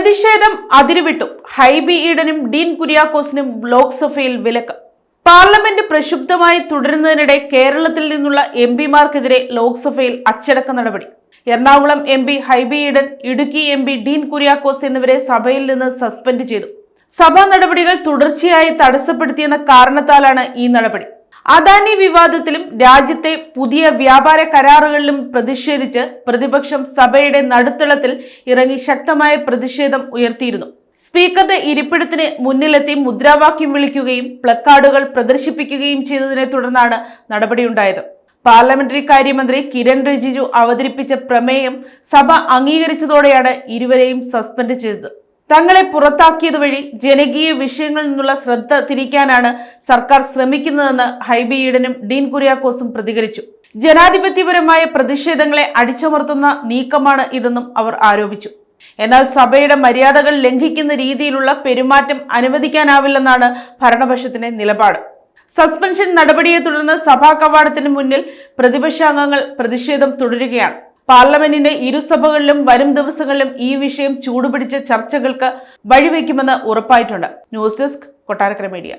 പ്രതിഷേധം അതിരുവിട്ടു. ഹൈബി ഈഡനും ഡീൻ കുര്യാക്കോസിനും ലോക്സഭയിൽ വിലക്ക്. പാർലമെന്റ് പ്രക്ഷുബ്ധമായി തുടരുന്നതിനിടെ കേരളത്തിൽ നിന്നുള്ള എംപിമാർക്കെതിരെ ലോക്സഭയിൽ അച്ചടക്ക നടപടി. എറണാകുളം എംപി ഹൈബി ഈഡൻ, ഇടുക്കി എംപി ഡീൻ കുര്യാക്കോസ് എന്നിവരെ സഭയിൽ നിന്ന് സസ്പെൻഡ് ചെയ്തു. സഭാ നടപടികൾ തുടർച്ചയായി തടസ്സപ്പെടുത്തിയെന്ന കാരണത്താലാണ് ഈ നടപടി. അദാനി വിവാദത്തിലും രാജ്യത്തെ പുതിയ വ്യാപാര കരാറുകളിലും പ്രതിഷേധിച്ച് പ്രതിപക്ഷം സഭയുടെ നടുത്തളത്തിൽ ഇറങ്ങി ശക്തമായ പ്രതിഷേധം ഉയർത്തിയിരുന്നു. സ്പീക്കറുടെ ഇരിപ്പിടത്തിന് മുന്നിലെത്തി മുദ്രാവാക്യം വിളിക്കുകയും പ്ലക്കാർഡുകൾ പ്രദർശിപ്പിക്കുകയും ചെയ്തതിനെ തുടർന്നാണ് നടപടിയുണ്ടായത്. പാർലമെന്ററി കാര്യമന്ത്രി കിരൺ റിജിജു അവതരിപ്പിച്ച പ്രമേയം സഭ അംഗീകരിച്ചതോടെയാണ് ഇരുവരെയും സസ്പെൻഡ് ചെയ്തത്. തങ്ങളെ പുറത്താക്കിയത് വഴി ജനകീയ വിഷയങ്ങളിൽ നിന്നുള്ള ശ്രദ്ധ തിരിക്കാനാണ് സർക്കാർ ശ്രമിക്കുന്നതെന്ന് ഹൈബി ഈഡനും ഡീൻ കുര്യാക്കോസും പ്രതികരിച്ചു. ജനാധിപത്യപരമായ പ്രതിഷേധങ്ങളെ അടിച്ചമർത്തുന്ന നീക്കമാണ് ഇതെന്നും അവർ ആരോപിച്ചു. എന്നാൽ സഭയുടെ മര്യാദകൾ ലംഘിക്കുന്ന രീതിയിലുള്ള പെരുമാറ്റം അനുവദിക്കാനാവില്ലെന്നാണ് ഭരണപക്ഷത്തിന്റെ നിലപാട്. സസ്പെൻഷൻ നടപടിയെ തുടർന്ന് സഭാ കവാടത്തിന് മുന്നിൽ പ്രതിപക്ഷാംഗങ്ങൾ പ്രതിഷേധം തുടരുകയാണ്. പാർലമെന്റിന്റെ ഇരുസഭകളിലും വരും ദിവസങ്ങളിലും ഈ വിഷയം ചൂടുപിടിച്ച ചർച്ചകൾക്ക് വഴിവെക്കുമെന്ന് ഉറപ്പായിട്ടുണ്ട്. News desk, Kottarakkara media.